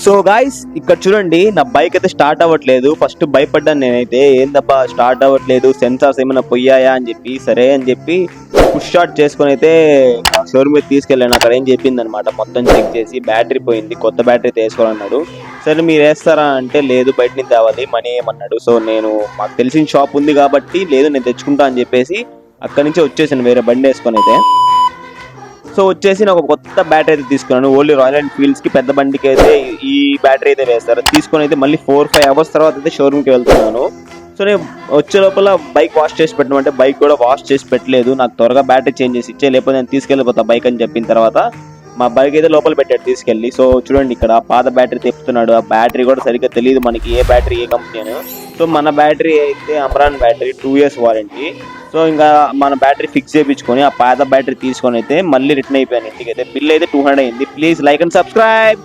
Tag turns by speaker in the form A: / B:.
A: So guys ఇక్కడ చూడండి, నా బైక్ అయితే స్టార్ట్ అవ్వట్లేదు. ఫస్ట్ భయపడ్డాను నేనైతే, ఏందబ్బా స్టార్ట్ అవ్వట్లేదు, సెన్సార్స్ ఏమైనా పోయాయా అని చెప్పి. సరే అని చెప్పి పుష్ స్టార్ట్ చేసుకుని అయితే షోరూమ్ మీద తీసుకెళ్ళాను. అక్కడ ఏం చెప్పింది అనమాట, మొత్తం చెక్ చేసి బ్యాటరీ పోయింది, కొత్త బ్యాటరీ తీసుకోవాలన్నాడు. సరే మీరు వేస్తారా అంటే లేదు, బయట నుంచి తేవాలి, మనీ ఏమన్నాడు. సో నేను మాకు తెలిసిన షాప్ ఉంది కాబట్టి లేదు నేను తెచ్చుకుంటా అని చెప్పేసి అక్కడి నుంచి వచ్చేసాను వేరే బండి వేసుకొని అయితే. సో వచ్చేసి నాకు ఒక కొత్త బ్యాటరీ అయితే తీసుకున్నాను. ఓన్లీ రాయల్ ఎన్ఫీల్డ్స్ కి పెద్ద బండికి అయితే ఈ బ్యాటరీ అయితే వేస్తారు. తీసుకొని అయితే మళ్ళీ 4-5 అవర్స్ తర్వాత అయితే షోరూమ్కి వెళ్తున్నాను. సో నేను వచ్చే లోపల బైక్ వాష్ చేసి పెట్టమంటే బైక్ కూడా వాష్ చేసి పెట్టలేదు. నాకు త్వరగా బ్యాటరీ చేంజ్ చేసి ఇచ్చే, లేకపోతే నేను తీసుకెళ్ళిపోతా బైక్ అని చెప్పిన తర్వాత మా బైక్ అయితే లోపల పెట్టాడు తీసుకెళ్ళి. సో చూడండి ఇక్కడ పాత బ్యాటరీ తెప్పుతున్నాడు. ఆ బ్యాటరీ కూడా సరిగ్గా తెలియదు మనకి ఏ బ్యాటరీ ఏ కంపెనీ అని. సో మన బ్యాటరీ అయితే Amaron battery, 2 years warranty. So ఇంకా మన బ్యాటరీ ఫిక్స్ చేయించుకొని ఆ పాత బ్యాటరీ తీసుకొని అయితే మళ్ళీ రిటర్న్ అయిపోయాను ఇంటికి అయితే. బిల్ అయితే 200 అయింది. Please like and subscribe.